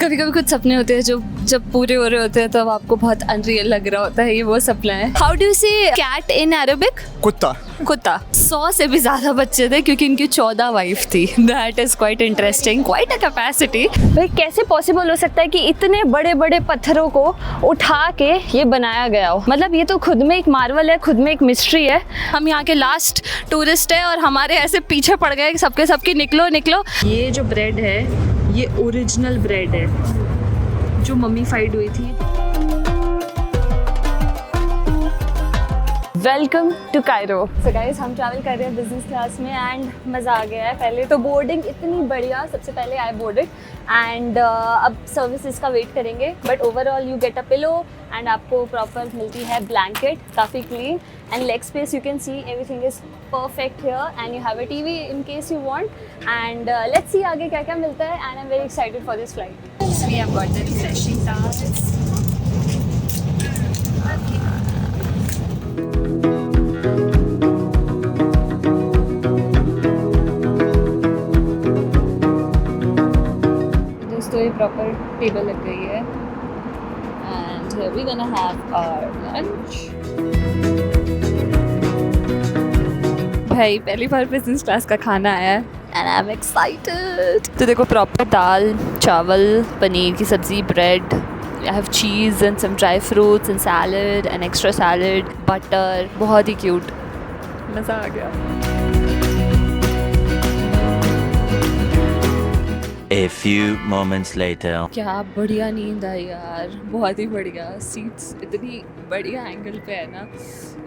कभी कभी कुछ सपने होते हैं जो जब पूरे हो रहे होते हैं तो आपको बहुत अनरियल लग रहा होता है, ये वो सपना है। How do you say cat in Arabic? कुत्ता। कुत्ता। 100 से भी ज्यादा बच्चे थे क्योंकि इनकी 14 वाइफ थी। That is quite interesting, quite a capacity. भाई कैसे पॉसिबल हो सकता है कि इतने बड़े बड़े पत्थरों को उठा के ये बनाया गया हो? मतलब ये तो खुद में एक मार्वल है, खुद में एक मिस्ट्री है। हम यहाँ के लास्ट टूरिस्ट है और हमारे ऐसे पीछे पड़ गए सबके सबके, निकलो निकलो। ये जो ब्रेड है ये ओरिजिनल ब्रेड है जो मम्मीफाइड हुई थी। Welcome to Cairo. So guys हम ट्रैवल कर रहे हैं बिजनेस क्लास में एंड मज़ा आ गया है। पहले तो बोर्डिंग इतनी बढ़िया, सबसे पहले आई बोर्डेड एंड अब सर्विसेज का वेट करेंगे, but overall you get a pillow and आपको प्रॉपर मिलती है ब्लैंकेट, काफ़ी clean and leg space you can see everything is perfect here and you have a TV in case you want and let's see आगे क्या क्या मिलता है and I am very excited for this flight. We have got the refreshing task. तो ये proper table लग गई है and we gonna have our lunch. भाई पहली बार बिजनेस क्लास का खाना आया है एंड आई एम एक्साइटेड। तो देखो प्रॉपर दाल, चावल, पनीर की सब्जी, bread, I have cheese and some dry fruits and salad and extra salad, butter, बहुत ही क्यूट, मज़ा आ गया। A few moments later. क्या बढ़िया नींद आई यार, बहुत ही बढ़िया। सीट्स इतनी बढ़िया एंगल पे है ना,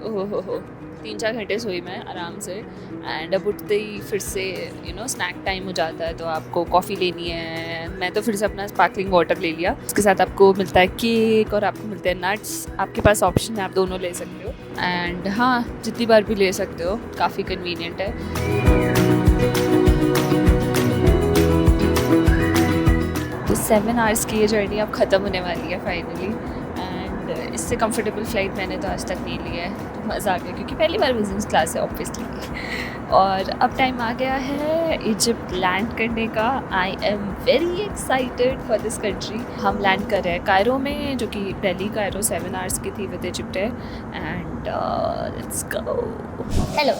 ओहो हो। 3-4 घंटे सोई मैं आराम से एंड अब उठते ही फिर से स्नैक टाइम हो जाता है, तो आपको कॉफ़ी लेनी है। मैं तो फिर से अपना स्पार्कलिंग वाटर ले लिया, उसके साथ आपको मिलता है केक और आपको मिलते हैं नट्स। आपके पास ऑप्शन है, आप दोनों ले सकते हो एंड हाँ जितनी बार भी ले सकते हो, काफ़ी कन्वीनियंट है। तो 7 आवर्स की ये जर्नी अब ख़त्म होने वाली है फाइनली एंड इससे कंफर्टेबल फ़्लाइट मैंने तो आज तक नहीं लिया है, तो मज़ा आ गया क्योंकि पहली बार बिजनेस क्लास है ऑब्वियसली। और अब टाइम आ गया है इजिप्ट लैंड करने का। आई am very excited for this country. हम लैंड कर रहे हैं कायरो में, जो कि दिल्ली कायरो 7 आवर्स की थी विद इजिप्ट है एंड लेट्स गो। हेलो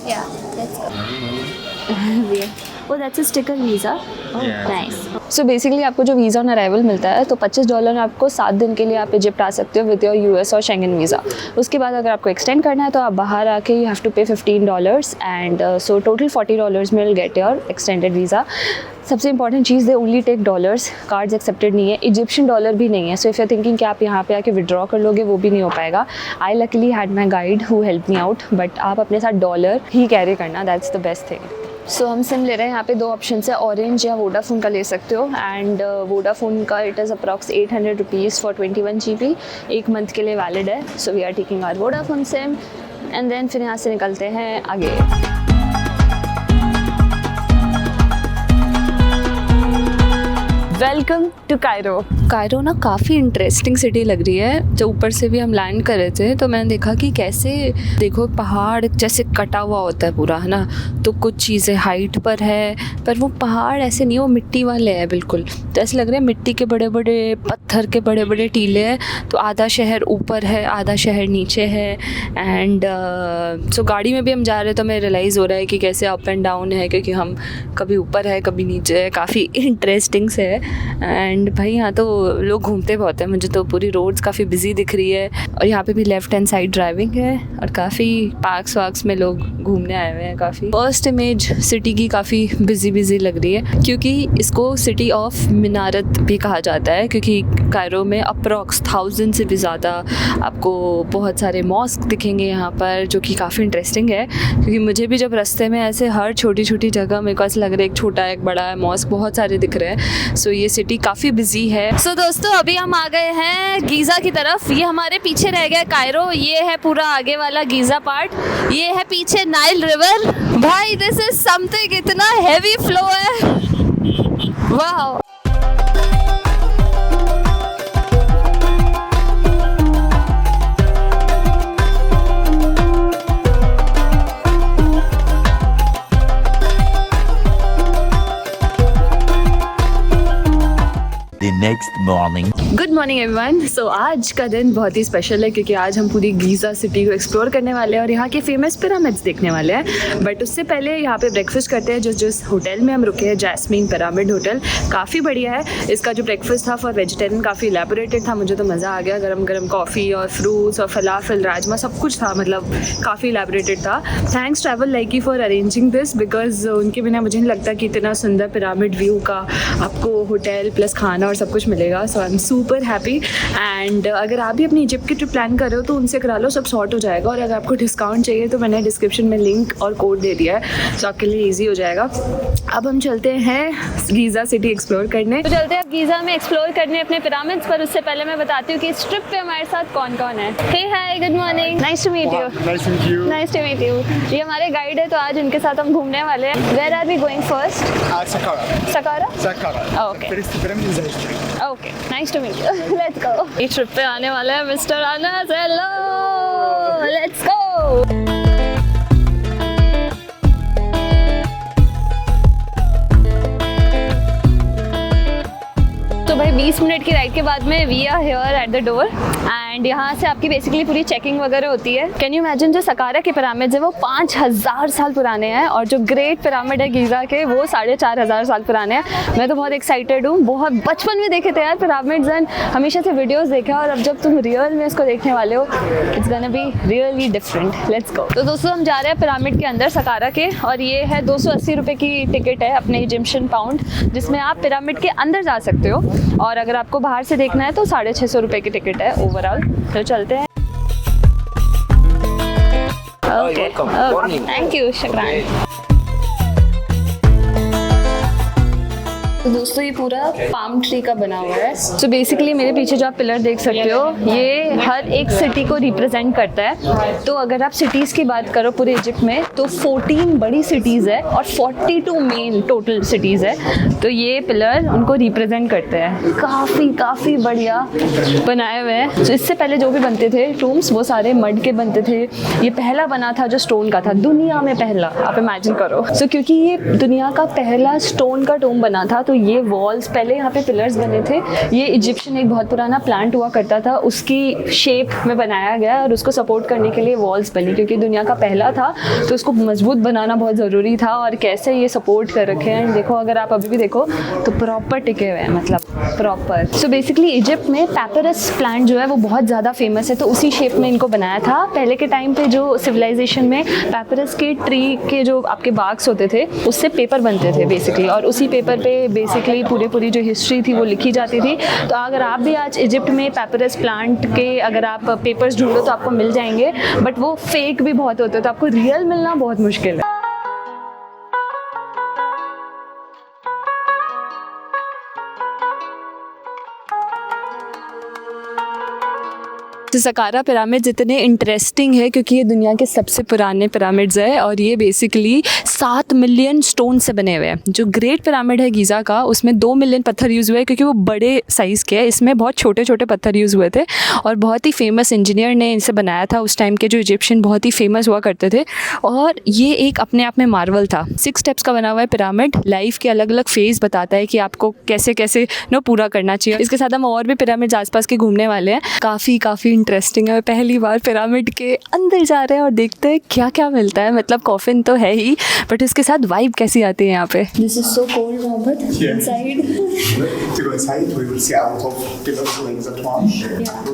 या let's go. Oh, that's a sticker visa. Oh, yeah. Nice. So basically आपको जो वीज़ा ऑन अराइवल मिलता है तो $25 में आपको 7 दिन के लिए आप इजिप्ट आ सकते हो विद योर US और शेंगन वीज़ा। उसके बाद अगर आपको एक्सटेंड करना है तो आप बाहर आके यू हैव टू पे $15 एंड सो टोटल $40 में will get your extended visa. सबसे इंपॉर्टेंट चीज़, they only take dollars, cards accepted नहीं है, इजिप्शियन डॉलर भी नहीं है। सो इफ़ यू थिंकिंग कि आप यहाँ पे आके विड्रॉ कर लोगे, वो भी नहीं हो पाएगा। I luckily had my guide who help me out, but आप अपने साथ डॉलर ही कैरी करना, दैट्स द बेस्ट थिंग। सो हम सिम ले रहे हैं, यहाँ पे 2 ऑप्शन है, ऑरेंज या वोडाफोन का ले सकते हो एंड वोडाफोन का it is approx 800 rupees for 21 GB, 1 month के लिए वैलिड है। So we are taking our Vodafone SIM and then फिर यहाँ से निकलते हैं आगे। Welcome to Cairo. कायरो ना काफ़ी इंटरेस्टिंग सिटी लग रही है। जब ऊपर से भी हम लैंड कर रहे थे तो मैंने देखा कि कैसे देखो पहाड़ जैसे कटा हुआ होता है पूरा, है ना। तो कुछ चीज़ें हाइट पर है पर वो पहाड़ ऐसे नहीं, वो मिट्टी वाले हैं बिल्कुल। तो ऐसे लग रहा है मिट्टी के बड़े बड़े पत्थर के बड़े बड़े टीले हैं। तो आधा शहर ऊपर है, आधा शहर नीचे है एंड सो गाड़ी में भी हम जा रहे हैं तो हमें रियलाइज़ हो रहा है कि कैसे अप एंड डाउन है, क्योंकि हम कभी ऊपर है कभी नीचे है। काफ़ी इंटरेस्टिंग से है एंड भाई यहाँ तो लोग घूमते बहुत हैं। मुझे तो पूरी रोड्स काफ़ी बिजी दिख रही है और यहाँ पे भी लेफ्ट हैंड साइड ड्राइविंग है और काफ़ी पार्क्स वार्क्स में लोग घूमने आए हुए हैं। काफ़ी फर्स्ट इमेज सिटी की काफ़ी बिजी लग रही है क्योंकि इसको सिटी ऑफ मिनारत भी कहा जाता है, क्योंकि कायरो में अप्रॉक्स 1000 से भी ज़्यादा आपको बहुत सारे मॉस्क दिखेंगे यहाँ पर, जो कि काफ़ी इंटरेस्टिंग है। क्योंकि मुझे भी जब रास्ते में ऐसे हर छोटी छोटी जगह मेरे को ऐसा लग रहा है एक छोटा एक बड़ा मॉस्क बहुत सारे दिख रहे हैं। सो ये सिटी काफ़ी बिजी है। सो दोस्तों अभी हम आ गए हैं गीज़ा की तरफ। ये हमारे पीछे रह गया कायरो, ये है पूरा आगे वाला गीज़ा पार्ट, ये है पीछे नाइल रिवर। भाई दिस इज समथिंग, इतना हैवी फ्लो है, वाह। the next morning. Good morning everyone. So आज का दिन बहुत ही स्पेशल है क्योंकि आज हम पूरी गीज़ा सिटी को एक्सप्लोर करने वाले हैं और यहाँ के फेमस पिरामिड्स देखने वाले हैं। बट उससे पहले यहाँ पे ब्रेकफास्ट करते हैं। जिस होटल में हम रुके हैं, जैस्मीन पिरामिड होटल, काफ़ी बढ़िया है। इसका जो ब्रेकफास्ट था फॉर वेजिटेरियन काफ़ी इलेबोरेटेड था, मुझे तो मज़ा आ गया। गरम गरम कॉफ़ी और फ्रूट्स और फलाफल, राजमा, सब कुछ था, मतलब काफ़ी इलेबोरेटेड था। Thanks travel Likee for arranging this, because उनके बिना मुझे नहीं लगता कि इतना सुंदर पिरामिड व्यू का आपको होटल प्लस खाना और सब कुछ मिलेगा। So I am super happy. And अगर आप भी अपनी इजिप्ट की ट्रिप प्लान कर रहे हो तो उनसे करा लो, सब सॉर्ट हो जाएगा। और अगर आपको डिस्काउंट चाहिए तो मैंने डिस्क्रिप्शन में लिंक और कोड दे दिया है, सो आपके लिए ईजी हो जाएगा। अब हम चलते हैं गीज़ा सिटी एक्सप्लोर करने। तो चलते हैं अब गीज़ा में एक्सप्लोर करने अपने पिरामिड्स पर। उससे पहले मैं बताती हूँ कि इस ट्रिप पे हमारे साथ कौन कौन है। Hey hi, good morning, nice to meet you. Nice to meet you. Nice to meet you. ये हमारे गाइड है, तो आज उनके साथ हम घूमने वाले हैं। Where are we going first? Saqqara. Saqqara? Saqqara. Okay. The first pyramid in the history. Okay, nice to meet you. Let's go. इस ट्रिप पे आने वाला है Mister Anas. Hello, let's go. तो भाई 20 मिनट की राइड के बाद में we are here at the door and यहाँ से आपकी बेसिकली पूरी चेकिंग वगैरह होती है। कैन यू इमेजिन, जो सकारा के पिरामिड्स है वो 5000 साल पुराने हैं और जो ग्रेट पिरामिड है गीज़ा के वो 4500 साल पुराने हैं। मैं तो बहुत एक्साइटेड हूँ। बहुत बचपन में देखे थे यार पिरामिड्स एंड हमेशा से वीडियोज़ देखा, और अब जब तुम रियल में इसको देखने वाले हो it's gonna be really different. Let's go. तो दोस्तों हम जा रहे हैं पिरामिड के अंदर सकारा के, और ये है 280 रुपये की टिकट है अपने इजिप्शियन पाउंड, जिसमें आप पिरामिड के अंदर जा सकते हो। और अगर आपको बाहर से देखना है तो 650 रुपये की टिकट है ओवरऑल। तो चलते हैं। ओके, थैंक यू, शुक्रान। तो दोस्तों ये पूरा पाम ट्री का बना हुआ है। सो बेसिकली मेरे पीछे जो आप पिलर देख सकते हो ये हर एक सिटी को रिप्रेजेंट करता है। तो अगर आप सिटीज़ की बात करो पूरे इजिप्ट में तो 14 बड़ी सिटीज़ है और 42 मेन टोटल सिटीज़ है। तो ये पिलर उनको रिप्रेजेंट करते हैं। काफ़ी बढ़िया बनाए हुए हैं। तो इससे पहले जो भी बनते थे टूम्स वो सारे मड के बनते थे। ये पहला बना था जो स्टोन का था, दुनिया में पहला, आप इमेजिन करो। सो क्योंकि ये दुनिया का पहला स्टोन का टूम बना था तो ये वॉल्स, पहले यहाँ पे पिलर्स बने थे। ये इजिप्शियन एक बहुत पुराना प्लांट हुआ करता था, उसकी शेप में बनाया गया और उसको सपोर्ट करने के लिए वॉल्स बनी। क्योंकि दुनिया का पहला था तो उसको मजबूत बनाना बहुत ज़रूरी था। और कैसे ये सपोर्ट कर रखे हैं देखो, अगर आप अभी भी देखो तो प्रॉपर टिके हुए हैं, मतलब प्रॉपर। सो बेसिकली इजिप्ट में पैपरस प्लांट जो है वो बहुत ज़्यादा फेमस है, तो उसी शेप में इनको बनाया था। पहले के टाइम पे जो सिविलाइजेशन में पैपरस के ट्री के जो आपके बाग्स होते थे उससे पेपर बनते थे बेसिकली, और उसी पेपर पे बेसिकली पूरी जो हिस्ट्री थी वो लिखी जाती थी। तो अगर आप भी आज इजिप्ट में पैपरस प्लांट के अगर आप पेपर्स ढूंढो तो आपको मिल जाएंगे, बट वो फेक भी बहुत होते हैं, तो आपको रियल मिलना बहुत मुश्किल है। सकारा पिरामिड्स इतने इंटरेस्टिंग है क्योंकि ये दुनिया के सबसे पुराने पिरामिड्स है और ये बेसिकली 7 मिलियन स्टोन से बने हुए हैं। जो ग्रेट पिरामिड है गीज़ा का उसमें 2 मिलियन पत्थर यूज़ हुए हैं क्योंकि वो बड़े साइज़ के है। इसमें बहुत छोटे छोटे पत्थर यूज़ हुए थे और बहुत ही फेमस इंजीनियर ने इसे बनाया था। उस टाइम के जो इजिप्शियन बहुत ही फेमस हुआ करते थे और ये एक अपने आप में मार्वल था। 6 स्टेप्स का बना हुआ है पिरामिड। लाइफ के अलग अलग फेज़ बताता है कि आपको कैसे कैसे पूरा करना चाहिए। इसके साथ हम और भी पिरामिड्स आसपास के घूमने वाले हैं। काफ़ी इंटरेस्टिंग है। पहली बार पिरामिड के अंदर जा रहे हैं और देखते हैं क्या क्या मिलता है। मतलब कॉफिन तो है ही, बट इसके साथ वाइब कैसी आती है यहाँ पे। This is so cold Mohammed. Inside To go inside, we will see a lot of pillars like that one.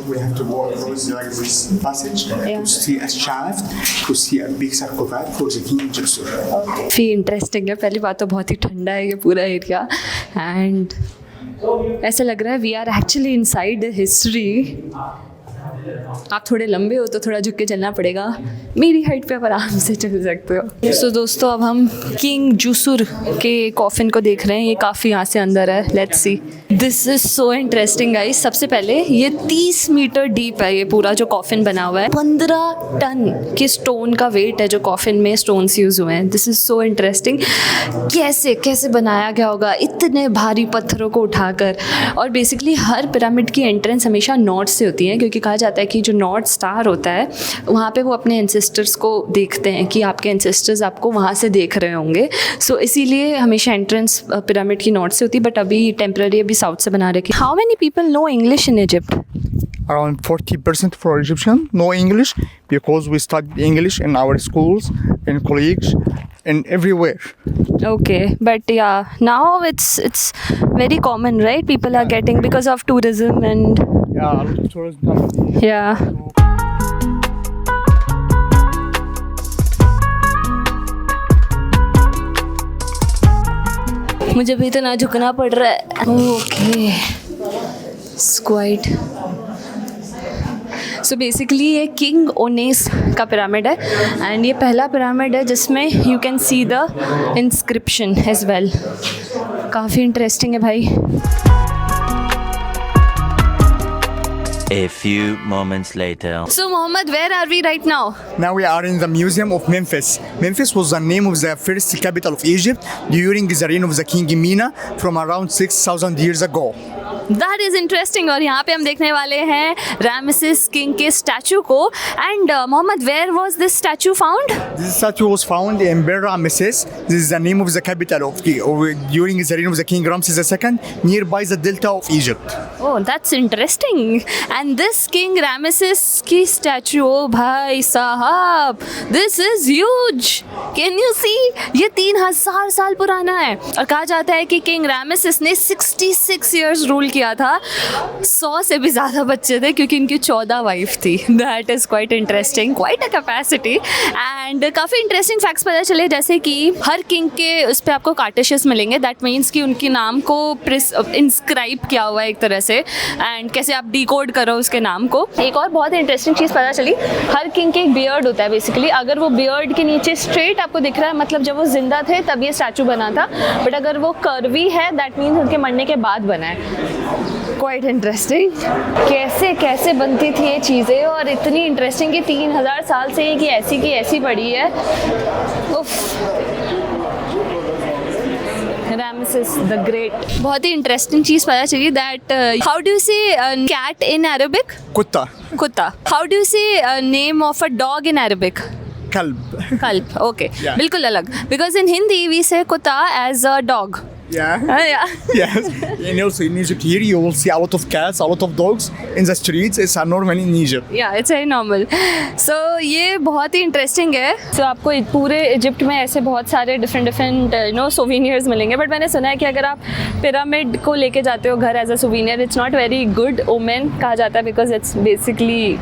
We have to walk through like this passage to see a shaft, to see a big sarcophagus for the king Djoser. काफ़ी interesting है। पहली बात तो बहुत ही ठंडा है ये पूरा एरिया एंड ऐसा लग रहा है we are actually inside history. आप थोड़े लंबे हो तो थोड़ा झुक के चलना पड़ेगा। मेरी हाइट पे आप आराम से चल सकते हो। सो दोस्तों अब हम किंग जूसुर के कॉफिन को देख रहे हैं। ये काफ़ी यहाँ से अंदर है। Let's see. This is so interesting guys. सबसे पहले ये 30 मीटर डीप है ये पूरा जो कॉफिन बना हुआ है। 15 टन के स्टोन का वेट है जो कॉफिन में स्टोन्स यूज़ हुए हैं। This is so interesting. कैसे कैसे बनाया गया होगा इतने भारी पत्थरों को उठाकर। और बेसिकली हर पिरामिड की एंट्रेंस हमेशा नॉर्थ से होती है क्योंकि कहा जाता जाता है कि जो नॉर्थ स्टार होता है वहाँ पे वो अपने एंसेस्टर्स को देखते हैं कि आपके एंसेस्टर्स आपको वहाँ से देख रहे होंगे. सो इसीलिए हमेशा एंट्रेंस पिरामिड की नॉर्थ से होती है, बट अभी टेम्पररी अभी साउथ से बना रखी. How many people know English in Egypt? Around 40% for Egyptian know English because we study English in our schools, in colleges, and everywhere. Okay, but yeah, now it's very common, right? People are getting because of tourism and Yeah, a lot of tourism. yeah. मुझे भी तो ना झुकना पड़ रहा है. Okay, squat. So basically ये king Unas का पिरामिड है एंड ये पहला पिरामिड है जिसमें you can see the inscription as well. काफ़ी इंटरेस्टिंग है भाई. A few moments later. So Mohammed, where are we right now? Now we are in the Museum of Memphis. Memphis was the name of the first capital of Egypt during the reign of the king Mina from around 6,000 years ago. That is interesting. और यहाँ पे हम देखने वाले हैं Ramesses king के statue को. And Mohammed, where was this statue found? This statue was found in Bir Ramesses. This is the name of the capital during the reign of the king Ramses II, nearby the delta of Egypt. Oh, that's interesting. And this King Ramesses की statue, oh भाई साहब, this is huge. Can you see? ये 3000 साल पुराना है और कहा जाता है कि किंग रामेसिस ने 66 years रूल किया था. 100 से भी ज़्यादा बच्चे थे क्योंकि इनकी 14 वाइफ थी. That is quite interesting, quite a capacity. And काफ़ी इंटरेस्टिंग फैक्ट्स पता चले, जैसे कि हर किंग के उस पर आपको कार्टेशियस मिलेंगे. दैट मीन्स कि उनके नाम को इंस्क्राइब किया हुआ है एक तरह से, एंड कैसे आप डिकोड करो उसके नाम को. एक और बहुत इंटरेस्टिंग चीज़ पता चली, हर किंग के एक बियर्ड होता है बेसिकली. अगर वो बियर्ड के नीचे स्ट्रेट आपको दिख रहा है मतलब जब वो जिंदा थे तब ये स्टैचू बना था, बट अगर वो कर्वी है दैट मीन्स उनके मरने के बाद बना है. Quite interesting. कैसे कैसे बनती थी ये चीज़ें, और इतनी इंटरेस्टिंग कि 3000 साल से कि ऐसी पड़ी है. उफ, रामेसिस द ग्रेट. बहुत ही इंटरेस्टिंग चीज़ पता चली that how do you say cat in Arabic? Kutta. कुत्ता. How do you say name of a dog in Arabic? Kalb. कल्प. Okay, Yeah. बिल्कुल अलग. Because in Hindi we say kutta as a dog. Yeah. Yeah. Yes. And also in Egypt here you will see a lot of cats, a lot of dogs in the streets. It's normal in Egypt. या it's very normal. सो ये बहुत ही interesting है. सो आपको पूरे Egypt में ऐसे बहुत सारे डिफरेंट सोवीनियर्स मिलेंगे, बट मैंने सुना है कि अगर आप पिरामिड को लेके जाते हो घर as a souvenir, it's not very good omen कहा जाता है, बिकॉज इट्स बेसिकली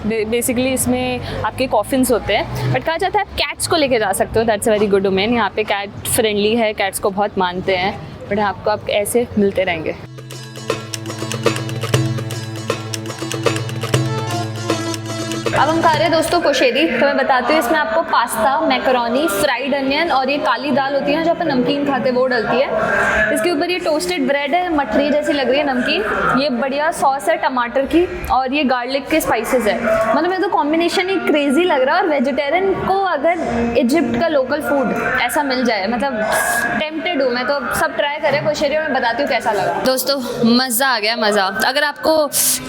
बेसिकली इसमें आपके कॉफिन्स होते हैं. बट कहा जाता है आप कैट्स को लेके जा सकते हो, that's a very good omen. यहाँ पे कैट फ्रेंडली है, कैट्स को बहुत मानते हैं, बट आपको आप ऐसे मिलते रहेंगे. अब हम खा रहे हैं दोस्तों कोशेरी. तो मैं बताती हूँ, इसमें आपको पास्ता, मैकरोनी, फ्राइड अनियन और ये काली दाल होती है जो अपन नमकीन खाते हैं वो डलती है. इसके ऊपर ये टोस्टेड ब्रेड है, मठरी जैसी लग रही है नमकीन. ये बढ़िया सॉस है टमाटर की, और ये गार्लिक के स्पाइसेस है. मतलब मेरे तो कॉम्बिनेशन ही क्रेजी लग रहा है. और वेजिटेरियन को अगर इजिप्ट का लोकल फूड ऐसा मिल जाए, मतलब टेम्पटेड हूँ मैं. तो सब ट्राई करें कोशेरी, और मैं बताती हूँ कैसा लगा. दोस्तों मज़ा आ गया, मज़ा. अगर आपको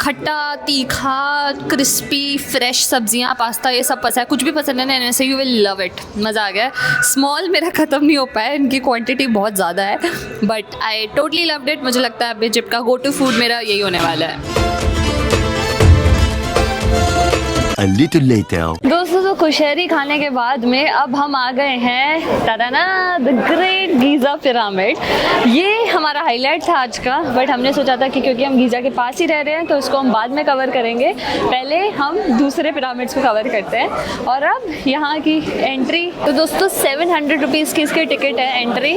खट्टा, तीखा, क्रिस्पी, फ्रेश सब्जियां, पास्ता, ये सब पसंद है, कुछ भी पसंद है ना, से यू विल लव इट. मज़ा आ गया. स्मॉल मेरा ख़त्म नहीं हो पाया, इनकी क्वांटिटी बहुत ज़्यादा है, but I totally loved it. मुझे लगता है अब इजिप्ट का गो टू फूड मेरा यही होने वाला है. A little later. दोस्तों तो कुशहरी खाने के बाद में अब हम आ गए हैं Tarana the great Giza pyramid. ये हमारा हाईलाइट था आज का, बट हमने सोचा था कि क्योंकि हम गीज़ा के पास ही रह रहे हैं तो इसको हम बाद में कवर करेंगे. पहले हम दूसरे पिरामिड्स को कवर करते हैं. और अब यहाँ की एंट्री, तो दोस्तों 700 रुपीज़ की इसकी टिकट है एंट्री,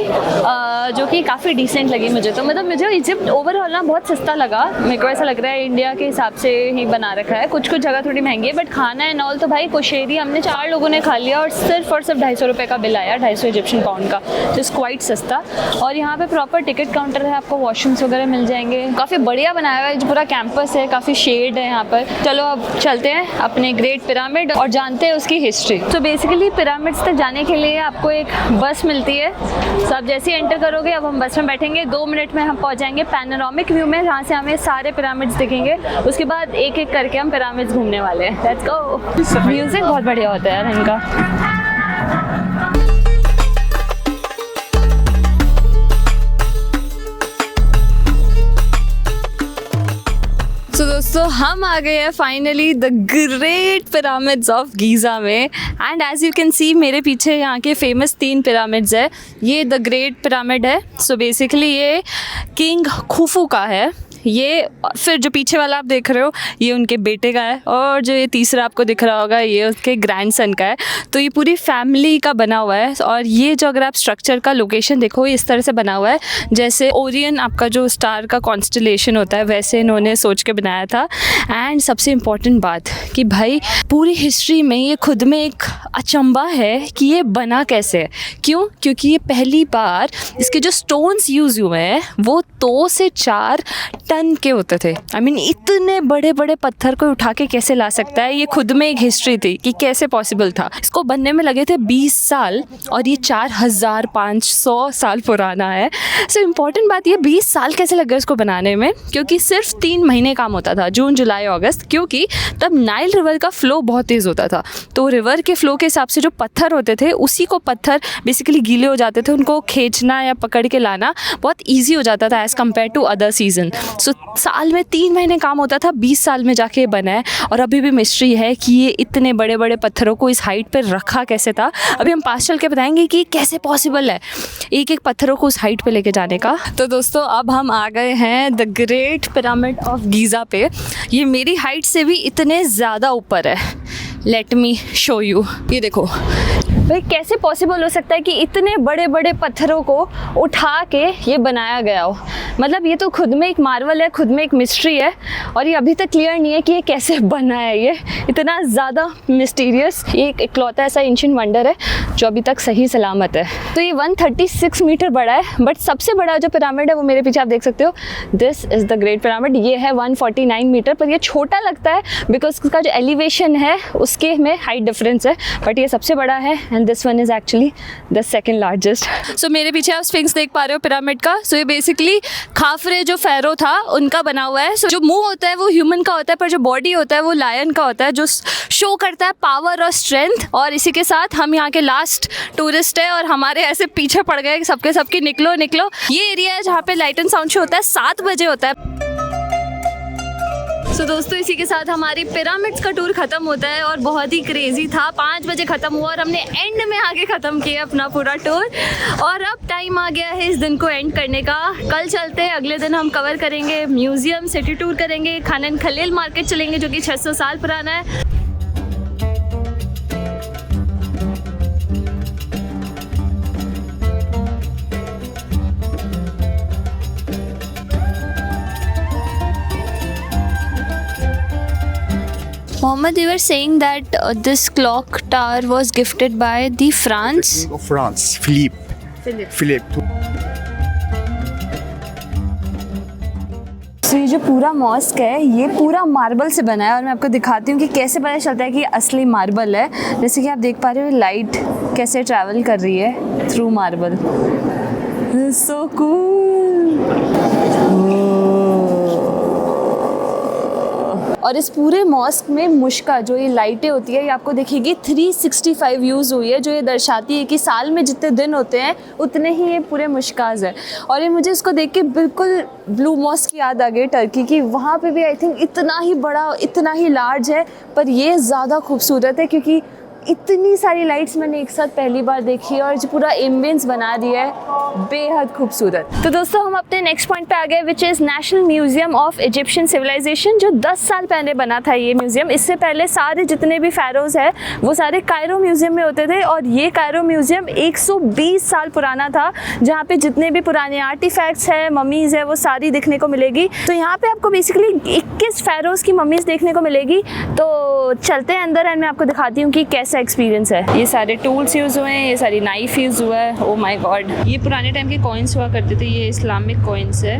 जो कि काफ़ी डिसेंट लगी मुझे. तो मतलब मुझे इजिप्ट ओवरऑल ना बहुत सस्ता लगा. मेरे को ऐसा लग रहा है इंडिया के हिसाब से ही बना रखा है. कुछ जगह थोड़ी महंगी है, बट खाना एंड ऑल तो भाई कुशेरी दे दी, हमने 4 लोगों ने खा लिया और सिर्फ 250 रुपये का बिल आया, 250 इजिप्शियन पाउंड का, जिस क्वाइट सस्ता। और यहाँ पे प्रॉपर टिकट काउंटर है, आपको वॉशरूम्स वगैरह मिल जाएंगे, काफ़ी बढ़िया बनाया हुआ है, जो पूरा कैंपस है, काफ़ी शेड है यहाँ पर। चलो अब चलते हैं अपने ग्रेट पिरामिड और जानते हैं उसकी हिस्ट्री। तो बेसिकली पिरामिड्स तक जाने के लिए आपको एक बस मिलती है, तो आप जैसे ही एंटर करोगे अब हम बस में बैठेंगे, 2 मिनट में हम पहुँच जाएंगे पैनोरामिक व्यू में, जहाँ से हमें सारे पिरामिड्स दिखेंगे। उसके बाद एक एक करके हम पिरामिड्स घूमने वाले हैं। Let's go. म्यूजिक बहुत बढ़िया होता है यार इनका। तो दोस्तों हम आ गए हैं finally the great pyramids of Giza में। And as you can see मेरे पीछे यहाँ के फेमस 3 पिरामिड्स है। ये द ग्रेट पिरामिड है, सो बेसिकली ये किंग खुफू का है। ये फिर जो पीछे वाला आप देख रहे हो ये उनके बेटे का है, और जो ये तीसरा आपको दिख रहा होगा ये उसके ग्रैंडसन का है। तो ये पूरी फैमिली का बना हुआ है। और ये जो अगर आप स्ट्रक्चर का लोकेशन देखो इस तरह से बना हुआ है जैसे ओरियन आपका जो स्टार का कॉन्स्टलेशन होता है वैसे इन्होंने सोच के बनाया था। एंड सबसे इम्पॉर्टेंट बात कि भाई पूरी हिस्ट्री में ये खुद में एक अचंबा है कि ये बना कैसे है। क्यों? क्योंकि ये पहली बार इसके जो स्टोन्स यूज़ हुए हैं वो 2 से 4 टन के होते थे। आई मीन इतने बड़े बड़े पत्थर को उठा के कैसे ला सकता है, ये खुद में एक हिस्ट्री थी कि कैसे पॉसिबल था। इसको बनने में लगे थे 20 साल और ये 4500 साल पुराना है। सो इम्पॉर्टेंट बात ये 20 साल कैसे लग गए इसको बनाने में, क्योंकि सिर्फ 3 महीने काम होता था, जून जुलाई अगस्त, क्योंकि तब नाइल रिवर का फ्लो बहुत तेज़ होता था। तो रिवर के फ्लो के हिसाब से जो पत्थर होते थे उसी को पत्थर बेसिकली गीले हो जाते थे, उनको खींचना या पकड़ के लाना बहुत ईजी हो जाता था as compare to other season. So साल में 3 महीने काम होता था, 20 साल में जाके बना है। और अभी भी मिस्ट्री है कि ये इतने बड़े बड़े पत्थरों को इस हाइट पर रखा कैसे था। अभी हम पास चल के बताएंगे कि कैसे पॉसिबल है एक एक पत्थरों को उस हाइट पे लेके जाने का। तो दोस्तों अब हम आ गए हैं the great pyramid of Giza पे। ये मेरी हाइट से भी इतने ज़्यादा ऊपर है। Let me show you. ये देखो भाई कैसे पॉसिबल हो सकता है कि इतने बड़े बड़े पत्थरों को उठा के ये बनाया गया हो। मतलब ये तो खुद में एक मार्वल है, खुद में एक मिस्ट्री है, और ये अभी तक क्लियर नहीं है कि ये कैसे बना है। ये इतना ज़्यादा मिस्टीरियस, ये एक इकलौता ऐसा एंशिएंट वंडर है जो अभी तक सही सलामत है। तो ये 136 मीटर बड़ा है, बट सबसे बड़ा जो पिरामिड है वो मेरे पीछे आप देख सकते हो, this is the great pyramid. ये है 149 मीटर, पर ये छोटा लगता है बिकॉज उसका जो एलिवेशन है उसके में हाइट डिफरेंस है, बट ये सबसे बड़ा है। And this one is actually the second largest. So मेरे पीछे आप स्फिंक्स देख पा रहे हो पिरामिड का। सो ये बेसिकली खाफरे जो फेरो था उनका बना हुआ है। सो जो मुंह होता है वो ह्यूमन का होता है, पर जो बॉडी होता है वो लायन का होता है, जो शो करता है पावर और स्ट्रेंथ। और इसी के साथ हम यहाँ के लास्ट टूरिस्ट है और हमारे ऐसे पीछे पड़ गए सबके सबके निकलो निकलो। ये एरिया है जहाँ पे लाइट एंड साउंड शो होता है, 7 बजे होता है। सो दोस्तों इसी के साथ हमारी पिरामिड्स का टूर ख़त्म होता है और बहुत ही क्रेजी था। 5 बजे ख़त्म हुआ और हमने एंड में आके ख़त्म किया अपना पूरा टूर। और अब टाइम आ गया है इस दिन को एंड करने का। कल चलते हैं, अगले दिन हम कवर करेंगे म्यूज़ियम, सिटी टूर करेंगे, खानन खलील मार्केट चलेंगे जो कि 600 साल पुराना है। Mohammed, you were saying that this clock tower was gifted by the France. King of France, Philippe. तो ये जो पूरा मॉस्क है ये पूरा मार्बल से बना है, और मैं आपको दिखाती हूँ कि कैसे पता चलता है कि ये असली मार्बल है। जैसे कि आप देख पा रहे हो लाइट कैसे ट्रैवल कर रही है थ्रू मार्बल। So cool. और इस पूरे मॉस्क में मुश्का जो ये लाइटें होती है ये आपको दिखेगी 365 यूज़ हुई है, जो ये दर्शाती है कि साल में जितने दिन होते हैं उतने ही ये पूरे मुश्काज है। और ये मुझे इसको देख के बिल्कुल ब्लू मॉस्क की याद आ गई टर्की की। वहाँ पे भी आई थिंक इतना ही बड़ा, इतना ही लार्ज है, पर ये ज़्यादा खूबसूरत है क्योंकि इतनी सारी लाइट्स मैंने एक साथ पहली बार देखी है और जो पूरा एम्बियंस बना दिया है बेहद खूबसूरत। तो दोस्तों हम अपने नेक्स्ट पॉइंट पे आ गए which is National Museum of Egyptian Civilization, जो 10 साल पहले बना था ये म्यूजियम। इससे पहले सारे जितने भी फ़ैरोज़ है वो सारे कायरो म्यूजियम में होते थे और ये कायरो म्यूजियम 120 साल पुराना था, जहाँ पे जितने भी पुराने आर्टिफैक्ट्स है, ममीज़ है, वो सारी देखने को मिलेगी। तो यहाँ पे आपको बेसिकली 21 फ़ैरोज़ की ममीज़ देखने को मिलेगी। तो चलते हैं अंदर एंड मैं आपको दिखाती हूँ कि कैसा एक्सपीरियंस है। ये सारे टूल्स यूज़ हुए हैं, ये सारी नाइफ यूज़ हुआ है। ओ माय गॉड, ये पुराने टाइम के कॉइन्स हुआ करते थे, ये इस्लामिक कॉइन्स है।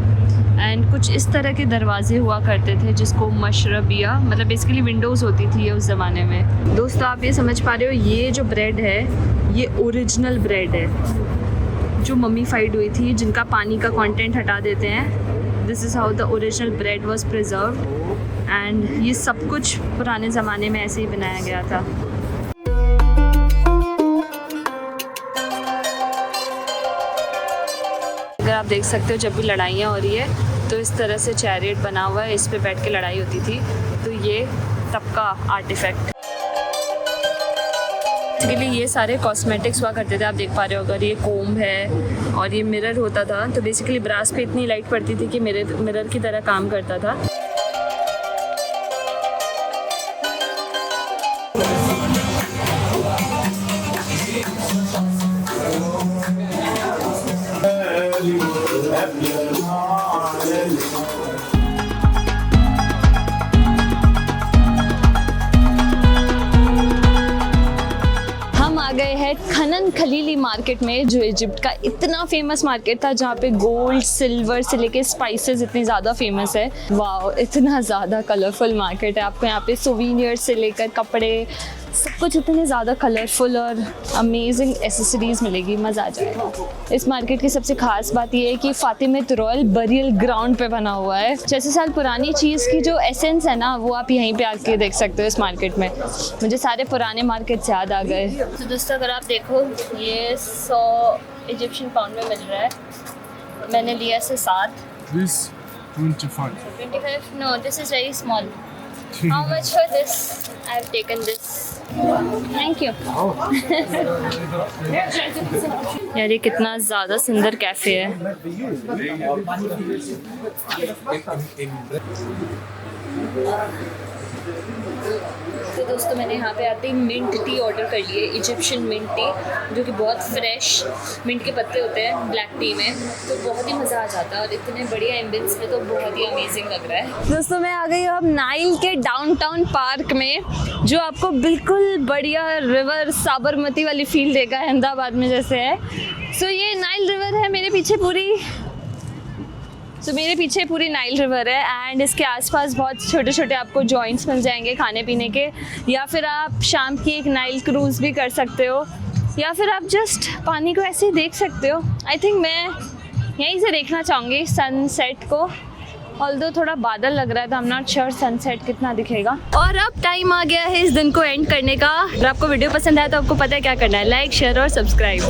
एंड कुछ इस तरह के दरवाजे हुआ करते थे जिसको मशरबिया, मतलब बेसिकली विंडोज़ होती थी ये उस ज़माने में। दोस्तों आप ये समझ पा रहे हो, ये जो ब्रेड है ये ओरिजिनल ब्रेड है जो मम्मीफाइड हुई थी, जिनका पानी का कंटेंट हटा देते हैं। This is how the original bread was preserved and ये सब कुछ पुराने ज़माने में ऐसे ही बनाया गया था। अगर आप देख सकते हो जब भी लड़ाइयाँ हो रही है तो इस तरह से चैरियट बना हुआ है, इस पे बैठ के लड़ाई होती थी। तो ये तब का आर्टिफैक्ट। इसके लिए ये सारे कॉस्मेटिक्स हुआ करते थे, आप देख पा रहे हो। अगर ये कोम्ब है और ये मिरर होता था तो बेसिकली ब्रास पे इतनी लाइट पड़ती थी कि मिरर की तरह काम करता था। खनन खलीली मार्केट में, जो इजिप्ट का इतना फेमस मार्केट था जहाँ पे गोल्ड सिल्वर से लेके स्पाइसेस इतनी ज़्यादा फेमस है। वाह, इतना ज़्यादा कलरफुल मार्केट है। आपको यहाँ पे सोवीनियर्स से लेकर कपड़े सब कुछ इतने ज़्यादा कलरफुल और अमेजिंग एसेसरीज़ मिलेगी, मज़ा आ जाएगा। इस मार्केट की सबसे ख़ास बात यह है कि फातिमिद रॉयल बरियल ग्राउंड पे बना हुआ है। 600 साल पुरानी चीज़ की जो एसेंस है ना, वो आप यहीं पे आके देख सकते हो इस मार्केट में। मुझे सारे पुराने मार्केट से याद आ गए। तो दोस्तों अगर आप देखो, ये 100 इजिप्शियन पाउंड में मिल रहा है। मैंने लिया इसे 7। This 25. 25? No, this is very small. How much for this? I have taken this. Thank you. यार ये कितना ज़्यादा सुंदर कैफ़े है। तो दोस्तों मैंने यहाँ पे आते ही मिंट टी ऑर्डर कर लिए, इजिप्शियन मिंट टी, जो कि बहुत फ्रेश मिंट के पत्ते होते हैं ब्लैक टी में। तो बहुत ही मज़ा आ जाता है और इतने बढ़िया एम्बियंस में तो बहुत ही अमेजिंग लग रहा है। दोस्तों मैं आ गई हूँ अब नाइल के डाउनटाउन पार्क में, जो आपको बिल्कुल बढ़िया रिवर साबरमती वाली फील देगा, अहमदाबाद में जैसे है। सो ये नाइल रिवर है मेरे पीछे पूरी नाइल रिवर है एंड इसके आसपास बहुत छोटे छोटे आपको जॉइंट्स मिल जाएंगे खाने पीने के, या फिर आप शाम की एक नाइल क्रूज़ भी कर सकते हो, या फिर आप जस्ट पानी को ऐसे ही देख सकते हो। आई थिंक मैं यहीं से देखना चाहूँगी सनसेट को, ऑल्दो थोड़ा बादल लग रहा है तो I am not sure sunset कितना दिखेगा। और अब टाइम आ गया है इस दिन को एंड करने का। अगर आपको वीडियो पसंद आया तो आपको पता है क्या करना है, लाइक शेयर और सब्सक्राइब।